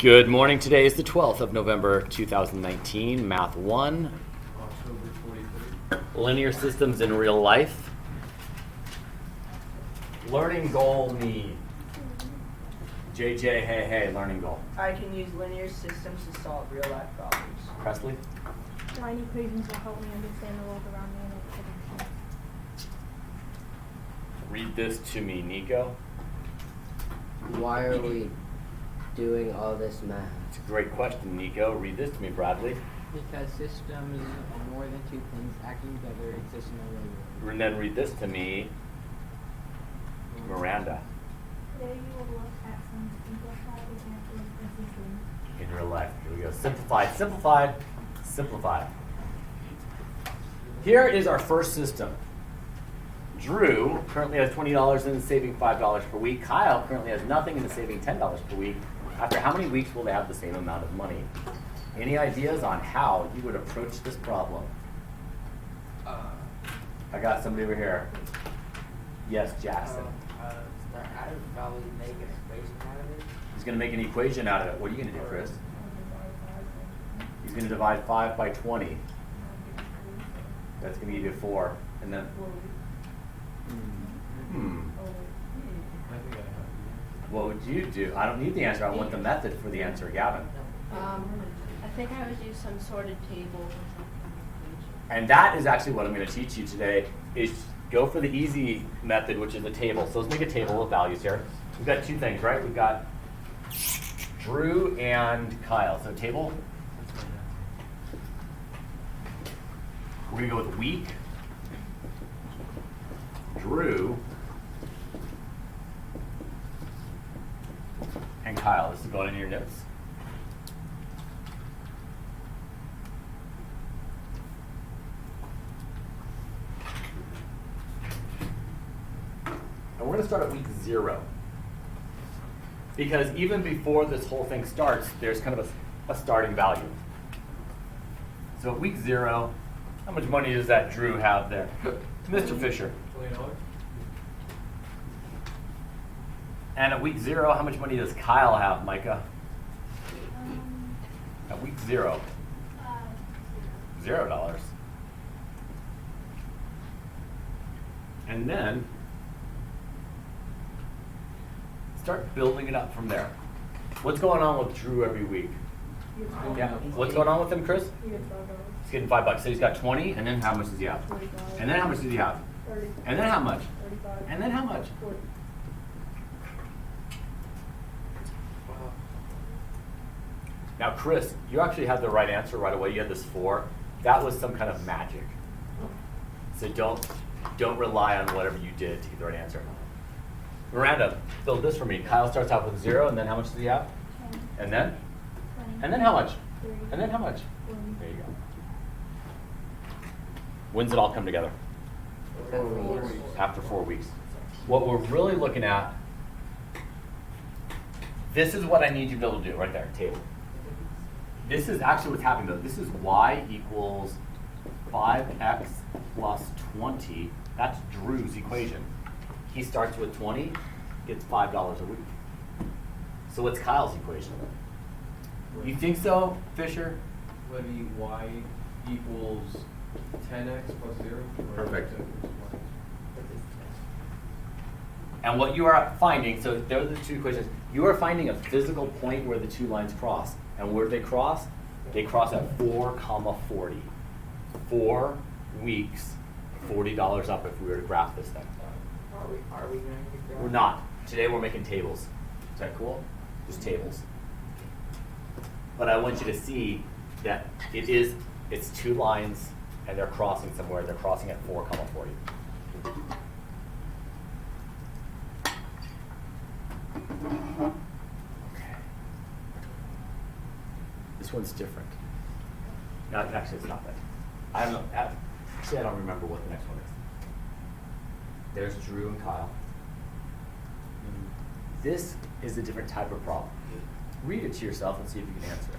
Good morning. Today is the 12th of November, 2019. Math 1. October 23rd. Linear systems in real life. Learning goal me. JJ, hey, learning goal. I can use linear systems to solve real life problems. Presley? Line equations will help me understand the world around me and its predictions. Read this to me, Nico. Why are we doing all this math? It's a great question, Nico. Read this to me, Bradley. Because systems of more than two things acting together exist in a real world. And then read this to me, Miranda. Today you will look at some simplified examples of systems. In real life. Here we go. Simplified. Here is our first system. Drew currently has $20 and is saving $5 per week. Kyle currently has nothing and is saving $10 per week. After how many weeks will they have the same amount of money? Any ideas on how you would approach this problem? I got somebody over here. Yes, Jackson. I would probably make an equation out of it. He's going to make an equation out of it. What are you going to do, Chris? He's going to divide 5 by 20. That's going to give you 4. And then, I think I have. what would you do? I don't need the answer. I want the method for the answer, Gavin. I think I would use some sort of table. And that is actually what I'm going to teach you today, is go for the easy method, which is a table. So let's make a table of values here. We've got two things, right? We've got Drew and Kyle. So table. We're going to go with week, Drew, and Kyle. This is going into your notes. And we're going to start at week 0. Because even before this whole thing starts, there's kind of a starting value. So at week 0, how much money does that Drew have there? Mr. Fisher. $20. And at week 0, how much money does Kyle have, Micah? At week 0, $0. And then start building it up from there. What's going on with Drew every week? Yeah. What's going on with him, Chris? He gets $5. He's getting $5. So he's got 20, and then how much does he have? 45. And then how much does he have? 30. And then how much? 35. And then how much? 40. Now, Chris, you actually had the right answer right away. You had this 4. That was some kind of magic. So don't rely on whatever you did to get the right answer. Miranda, build this for me. Kyle starts out with 0, and then how much does he have? 10. And then? 20. And then how much? 30. And then how much? 40. There you go. When's it all come together? 4 weeks. After 4 weeks. What we're really looking at, this is what I need you to be able to do right there, table. This is actually what's happening though. This is y equals 5x plus 20. That's Drew's equation. He starts with 20, gets $5 a week. So what's Kyle's equation? You think so, Fisher? Would be y equals 10x plus 0? Or Perfect. 10 plus 1? And what you are finding, so there are the two equations. You are finding a physical point where the two lines cross. And where do they cross? They cross at 4, 40. 4 weeks, $40 up if we were to graph this thing. Are we going to We're not. Today we're making tables. Is that cool? Just tables. But I want you to see that it's 2 lines and they're crossing somewhere. They're crossing at 4, 40. Okay. This one's different. No, actually it's not that. I don't know. Actually, I don't remember what the next one is. There's Drew and Kyle. This is a different type of problem. Read it to yourself and see if you can answer it.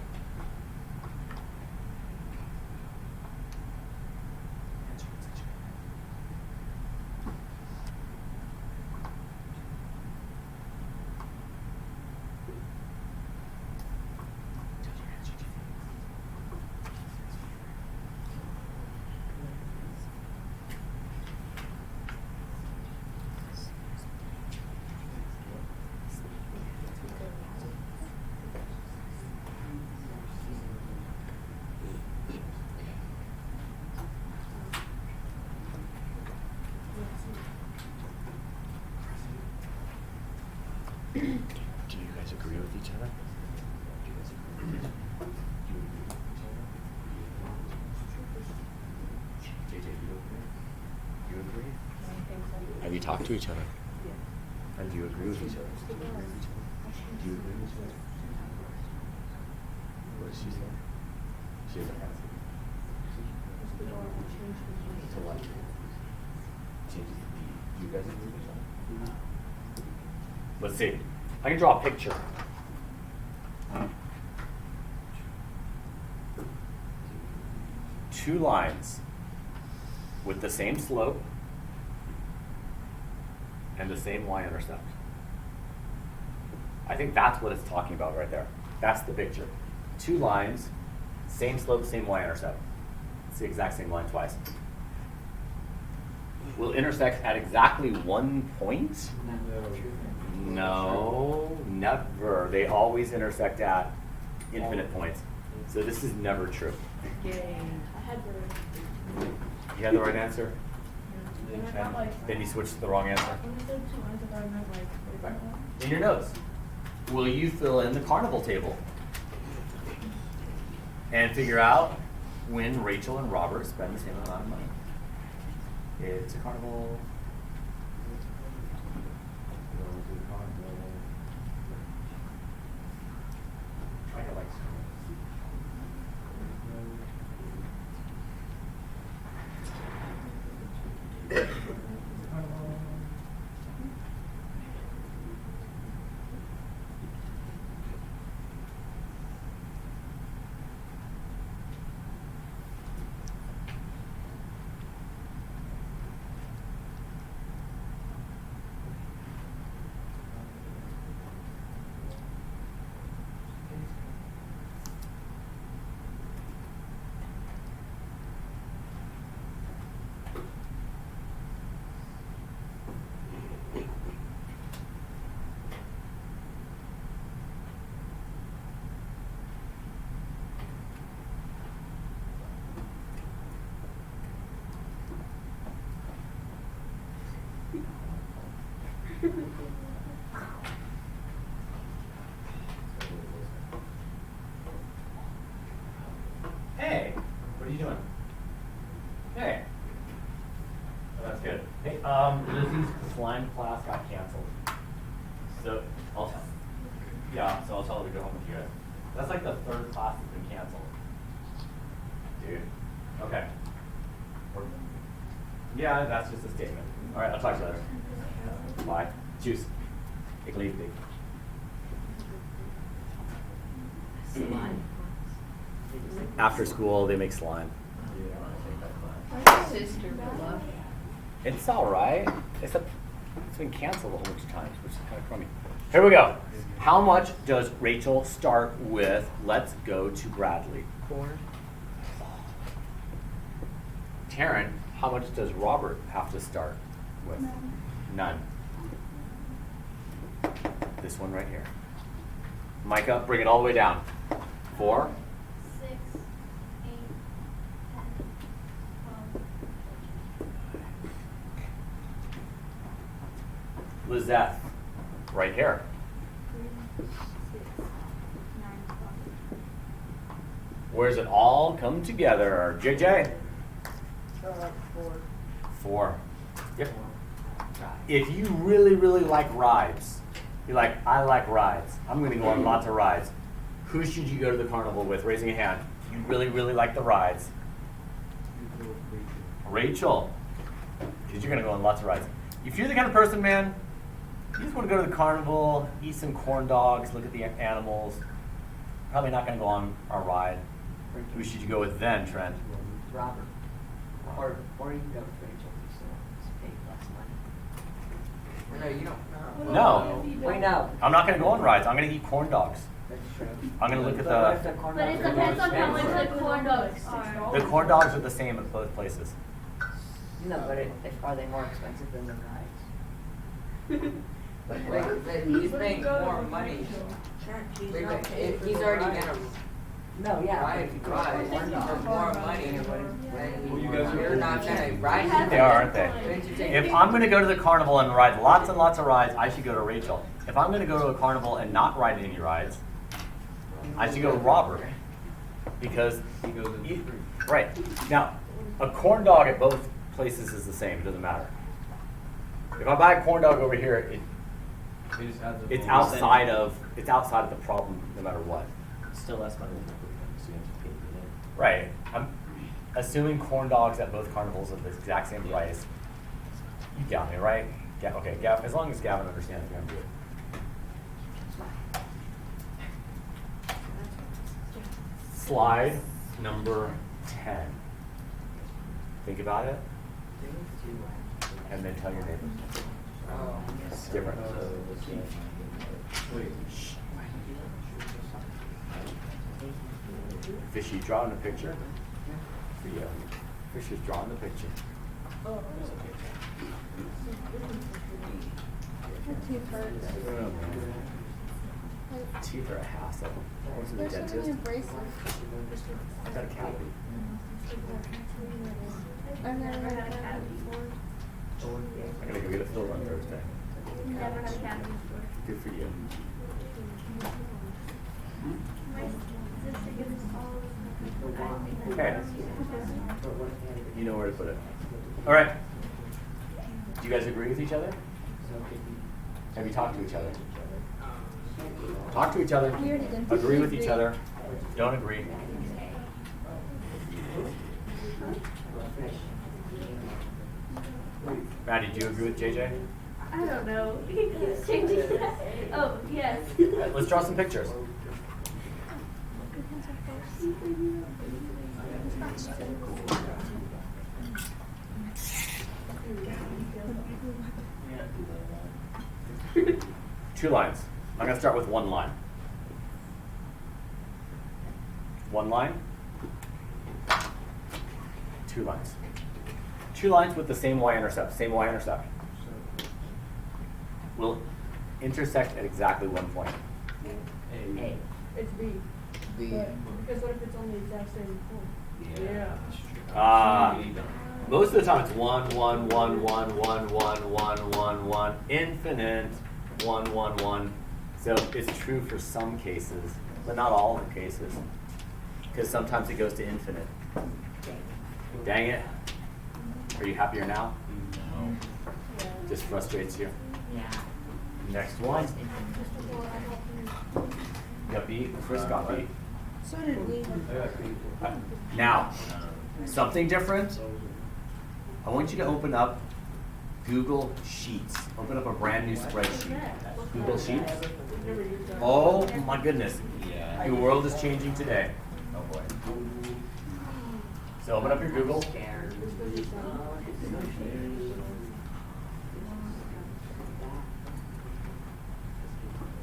agree with each other? Do you guys agree with each other? Do you agree with each other? JJ, do you agree? Do you agree? Have you talked to each other? And do you agree with each other? Do you agree with each other? Do you agree with each other? What does she say? She has a answer. To what? Changes the beat. Do you guys agree with each other? Let's see. I can draw a picture. Two lines with the same slope and the same y-intercept. I think that's what it's talking about right there. That's the picture. Two lines, same slope, same y-intercept. It's the exact same line twice. Will intersect at exactly one point? No, never. They always intersect at infinite points. So this is never true. Yay. You had the right answer? And then you switched to the wrong answer? In your notes. Will you fill in the carnival table? And figure out when Rachel and Robert spend the same amount of money. It's a carnival. Going to the carnival. Try to like. Hey, what are you doing? Hey. Oh, that's good. Hey, Lizzie's slime class got canceled. So I'll tell. Yeah, so I'll tell her to go home with you guys. That's like the third class that's been canceled. Dude. Okay. Yeah, that's just a statement. All right, I'll talk to you later. Bye. Tschüss. Ik lief dich. Slime. After school, they make slime. My sister would love it. It's all right. It's been canceled a whole bunch of times, which is kind of crummy. Here we go. How much does Rachel start with? Let's go to Bradley. 4. Taryn, how much does Robert have to start with? None. This one right here. Micah, bring it all the way down. 4. 6, 8, 10, 12, Lizette, right here. 3, 6, 9, 12. Where's it all come together? JJ? 4. 4. Yep. If you really, really like rides, you're like, I like rides. I'm going to go on lots of rides. Who should you go to the carnival with? Raising a hand. You really, really like the rides. Rachel. Because you're going to go on lots of rides. If you're the kind of person, man, you just want to go to the carnival, eat some corn dogs, look at the animals, probably not going to go on a ride. Who should you go with then, Trent? Robert. Or you can go with Rachel. So it's pay less money. Or no, you don't. No. Wait, no. I'm not going to go on rides. I'm going to eat corn dogs. That's true. I'm going to look at But what if the... corn But dogs it are depends on how much expensive? the corn dogs are. The corn dogs are the same at both places. No, but are they more expensive than the rides? But he's paying more money. Wait, if he's already gonna No, yeah. Right, right. For more money, Well, you guys are you're not gonna ride. They are, aren't they? If I'm going to go to the carnival and ride lots and lots of rides, I should go to Rachel. If I'm going to go to a carnival and not ride any rides, I should go to Robert. Because, He goes in free. right. Now, a corn dog at both places is the same. It doesn't matter. If I buy a corn dog over here, They just add the it's outside of the problem no matter what. Still less money than so you have to pay for that. Right. I'm assuming corn dogs at both carnivals are the exact same price. You got me, right? Okay, Gavin, as long as Gavin understands, we're gonna do it. Slide number 10. Think about it, and then tell your neighbor. It's different. Wait. Fishy drawing a picture for you. Fishy's drawing the picture. Teeth are a hassle. I went to the dentist. I got a cavity. I've never had a cat before. I gotta go get it filled on Thursday. Never had a cat before. Good for you. My sister gives us all Okay. You know where to put it. All right. Do you guys agree with each other? Have you talked to each other? Talk to each other. We already did. Agree with each other. Don't agree. Maddie, do you agree with JJ? I don't know. He keeps changing that. Oh, yes. All right, let's draw some pictures. Two lines. I'm going to start with one line. One line. Two lines. Two lines with the same y-intercept. Same y-intercept. Will intersect at exactly one point. A. It's B. B. Because what if it's only the exact same point? Yeah. Most of the time it's 1, 1, 1, 1, 1, 1, 1, 1, 1, infinite, 1, 1, 1. So it's true for some cases, but not all of the cases. Because sometimes it goes to infinite. Dang it. Are you happier now? No. Just frustrates you. Yeah. Next one. You got B. Chris got B. So did we. Now, something different. I want you to open up Google Sheets. Open up a brand new spreadsheet. Google Sheets. Oh my goodness. Yeah. Your world is changing today. Oh boy. So open up your Google.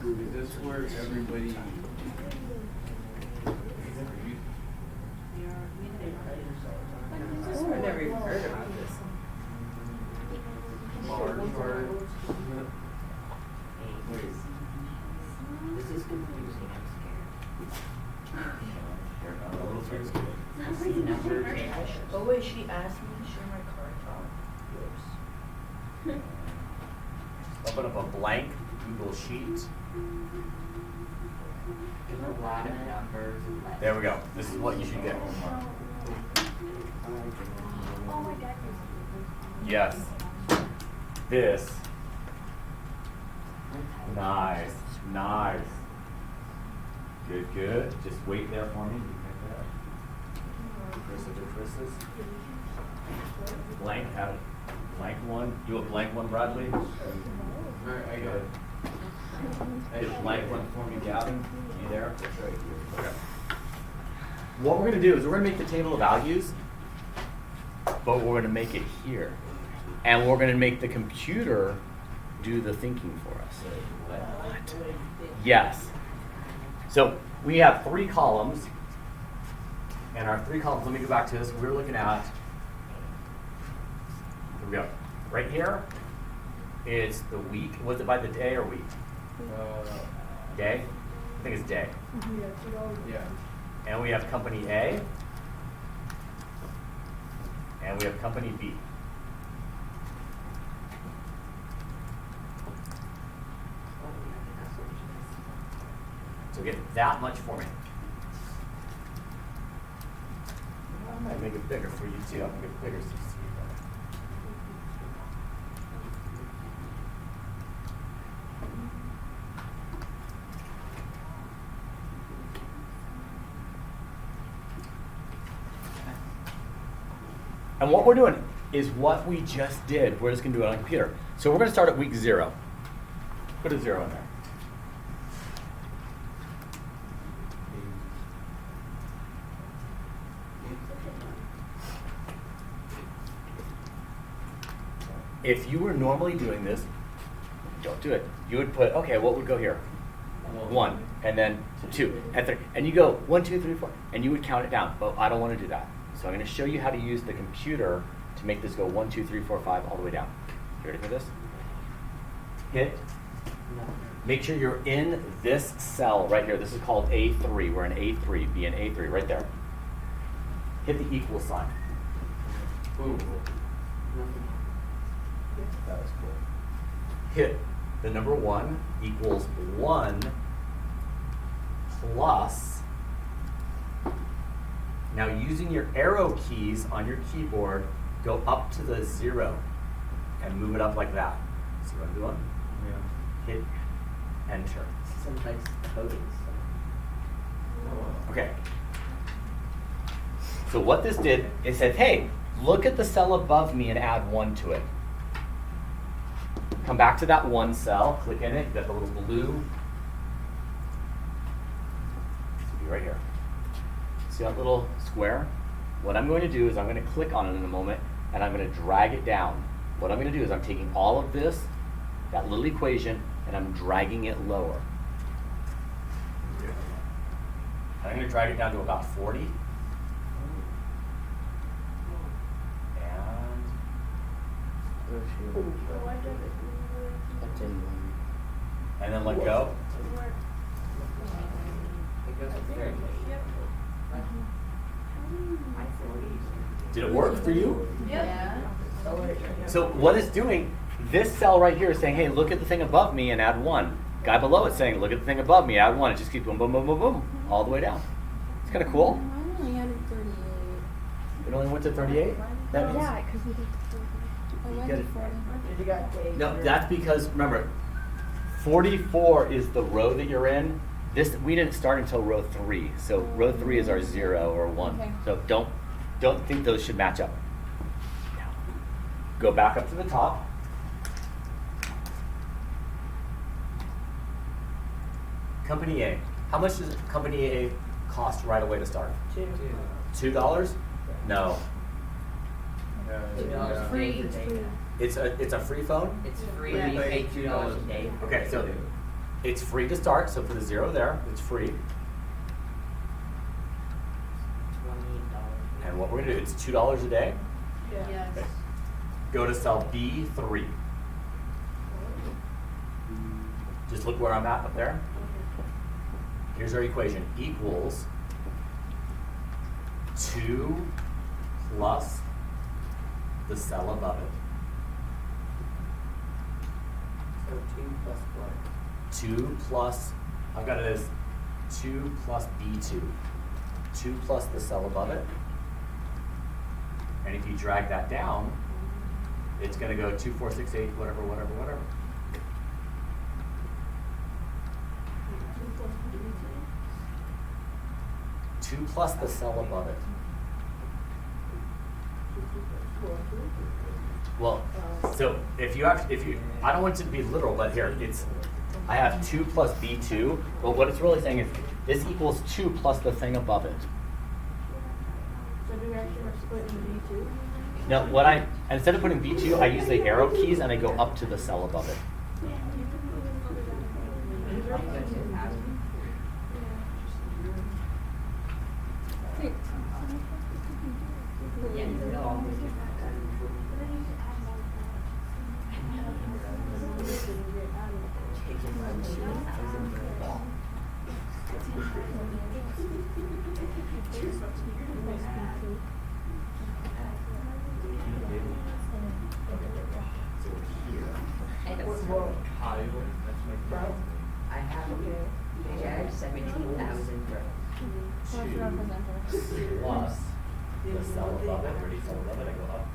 Is this where everybody? I've never even heard about this. Bar chart. This is confusing, I'm scared. Oh wait, she asked me to share my card top. Open up a blank Google Sheet. There's a lot of numbers and letters. There we go. This is what you should get. Oh my God. Yes. This. Nice. Nice. Good, good. Just wait there for me. Chris, Chris's. Blank, have it. Blank one. Do a blank one, Bradley. Alright, I got it. Get a blank one for me, Gavin. You there? Okay. What we're going to do is we're going to make the table of values, but we're going to make it here. And we're going to make the computer do the thinking for us. What? Yes. So we have 3 columns. And our 3 columns, let me go back to this. We're looking at, here we go. Right here is the week. Was it by the day or week? Day? I think it's day. Yeah. And we have company A. And we have company B. So get that much for me. I might make it bigger for you too. I'll make it bigger so you see it better. And what we're doing is what we just did. We're just going to do it on a computer. So we're going to start at week 0. Put a 0 in there. If you were normally doing this, don't do it. You would put, okay, what would go here? 1, and then 2, and 3. And you go 1, 2, 3, 4, and you would count it down. But I don't want to do that. So I'm going to show you how to use the computer to make this go 1, 2, 3, 4, 5, all the way down. You ready for this? Hit. Make sure you're in this cell right here. This is called A3. We're in A3. Be in A3 right there. Hit the equal sign. Ooh. That was cool. Hit the number 1 equals 1 plus. Now using your arrow keys on your keyboard, go up to the 0 and move it up like that. See what I'm doing? Yeah. Hit enter. Some nice coding stuff. Okay. So what this did, it said, hey, look at the cell above me and add 1 to it. Come back to that 1 cell, click in it, you got the little blue. It'll be right here. See that little square? What I'm going to do is I'm going to click on it in a moment and I'm going to drag it down. What I'm going to do is I'm taking all of this, that little equation, and I'm dragging it lower. I'm going to drag it down to about 40. And Oh, shoot. That didn't work. and then let go. It goes up there. Did it work for you? Yeah. So what it's doing, this cell right here is saying, hey, look at the thing above me and add 1. Guy below it's saying, look at the thing above me, add 1. It just keeps boom, boom, boom, boom, boom, all the way down. It's kind of cool. Mine only added 38. It only went to 38? That means, Yeah, because we did 40. I went Get to it. 40. You got no, that's because, remember, 44 is the row that you're in. This, we didn't start until row 3. So row 3 is our 0 or 1. Okay. So don't think those should match up. Now, go back up to the top. Company A. How much does Company A cost right away to start? $2? No. Yeah, $2 Free. a day. It's a free phone? It's free. Yeah. You pay $2 a day. Okay, so it's free to start, so put a 0 there, it's free. $28. And what we're gonna do, it's $2 a day. Yes. Okay. Go to cell B3. Just look where I'm at up there. Here's our equation, equals 2 plus the cell above it. So 2 plus what? 2 plus, I've got it as 2 plus B2. 2 plus the cell above it. And if you drag that down, it's going to go 2, 4, 6, 8, whatever, whatever, whatever. 2 plus the cell above it. Well, so if you I don't want it to be literal, but here, I have 2 plus B2, but what it's really saying is this equals 2 plus the thing above it. So do we actually have to split into B2? Now, instead of putting B2, I use the arrow keys and I go up to the cell above it. Bro, I have 17,000 bro. Plus the cell above it, 30 cell above it, I go up.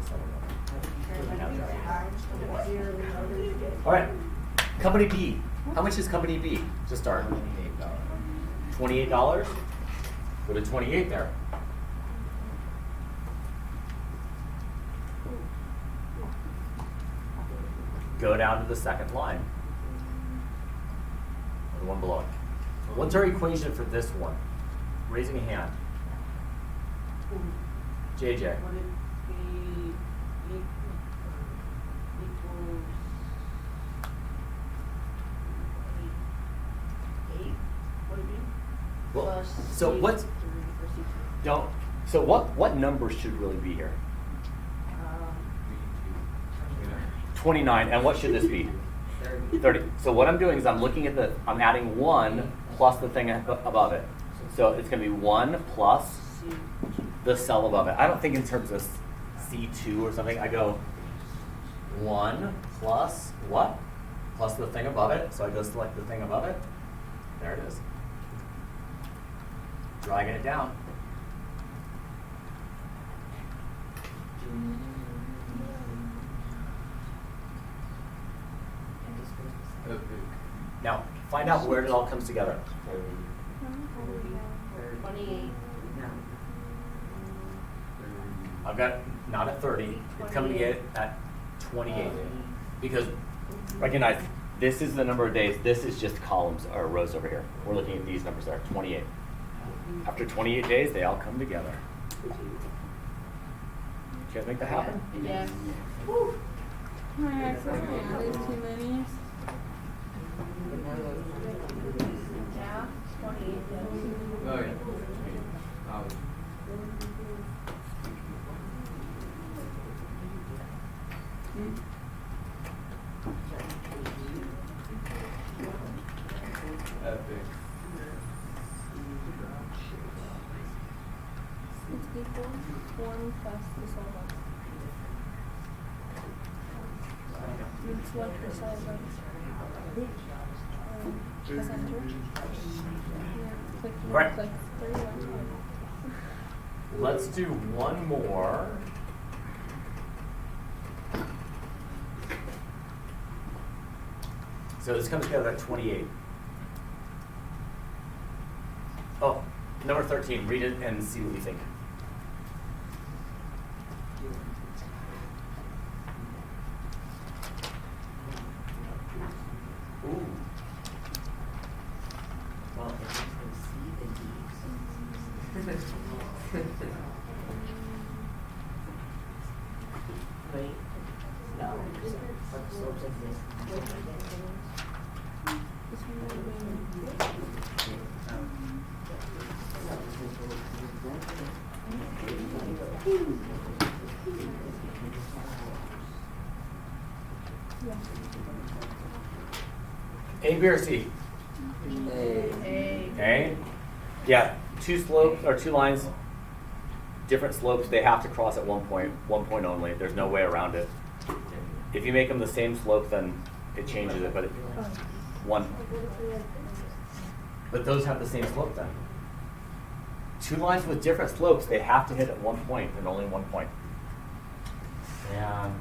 The cell above it. All right, company B. How much is company B to start? $28. Put a 28 there. Go down to the second line. Or the one below it. What's our equation for this one? Raising a hand. JJ. Would it be equals 8? Would it be? Well, Plus so C3 what's or C2? don't so what number should really be here? 29, and what should this be? 30. So what I'm doing is I'm looking at I'm adding 1 plus the thing above it. So it's going to be 1 plus the cell above it. I don't think in terms of C2 or something. I go 1 plus what? Plus the thing above it. So I go select the thing above it. There it is. Dragging it down. Now, find out where it all comes together. 28. I've got not at 30, it's coming in at 28. Because recognize, this is the number of days, this is just columns or rows over here. We're looking at these numbers there, 28. After 28 days, they all come together. Did you guys make that happen? Yeah. Alright, so there's too many. Yeah, 28. Oh, yeah. Epic. It's equals 1 plus the cell box. It's 1 per cell box. Press enter. Yeah, click Right. click 31. Let's do one more. So this comes together at 28. Oh, number 13, read it and see what you think. Ooh. Well, if you can see the D's. Wait. No. What slopes exist? This one will A, B, or C? A. Yeah, two lines, different slopes, they have to cross at one point only. There's no way around it. If you make them the same slope, then it changes it, but one. But those have the same slope then. Two lines with different slopes, they have to hit at one point and only one point. And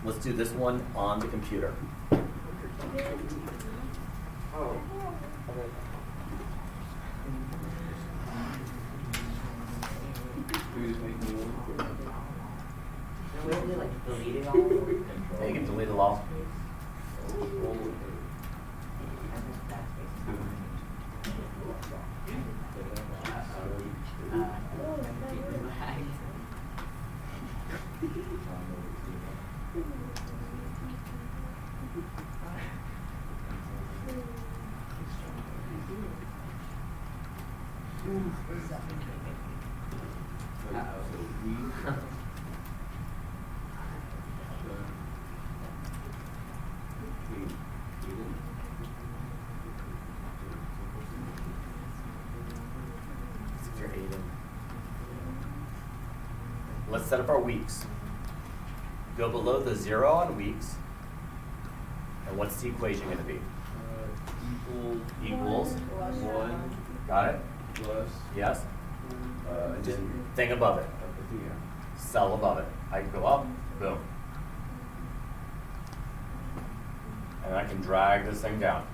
let's do this one on the computer. Oh. We just make more. No, we have to like delete it all. Yeah, you can delete it all. let's set up our weeks. Go below the 0 on weeks. And what's the equation going to be? Equals. Plus 1 Got it? plus, Yes? And just then thing above it. yeah. Cell above it. I can go up, boom. And I can drag this thing down.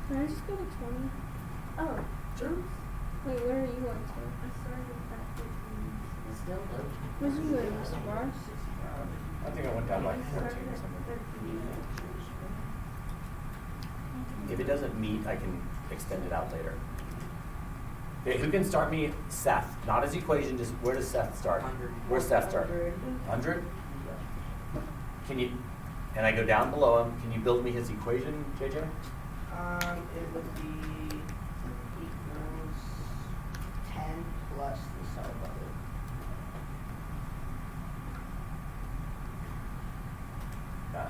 Can I just go to 20? Oh, Sure. Wait, where are you going to? I started with that 15. Still low. Where'd you go, Mr. Barr? I think I went down like I 14 started or at something. 13. If it doesn't meet, I can extend it out later. Okay, who can start me? Seth. Not his equation, just where does Seth start? 100. Where's Seth start? 100? Can you, and I go down below him, can you build me his equation, JJ? It would be equals 10 plus the cell above it.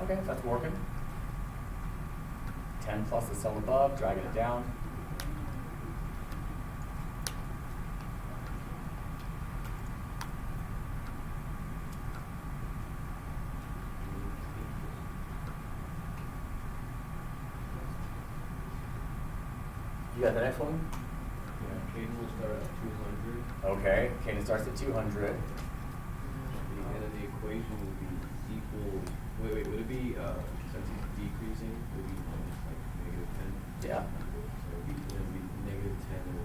Okay, that's working. 10 plus the cell above, dragging it down. You got the next one? Yeah, Caden will start at 200. Okay, Canaan starts at 200. And then the equation will be equals, wait, would it be, since it's decreasing, would it be minus like -10? Yeah. So it'd be -10 and then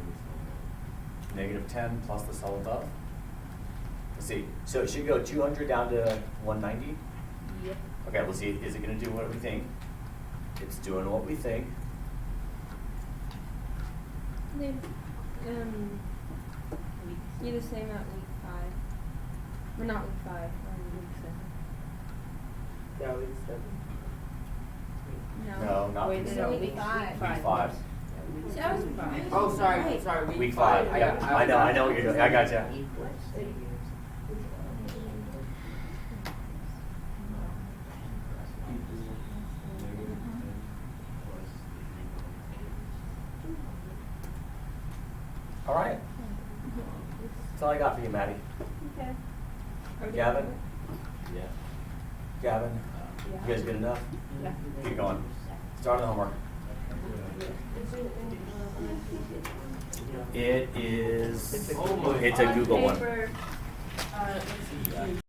it's Negative 10 plus the cell above. Let's see. So it should go 200 down to 190? Yep. Okay, let's see. Is it going to do what we think? It's doing what we think. They, you the same at week 5. Well, not week 5, week 7. Yeah, we said. No, not Wait, week no, seven. week five. Week 5. See, I was fine. Oh, sorry, Right. sorry. Week 5. Yeah, I know what you're doing. I got you. Equals. All right. That's all I got for you, Maddie. Okay. Gavin? Yeah. Gavin? You guys good enough? Yeah. Keep going. Start on the homework. It is, Oh my it's a Google one. Paper,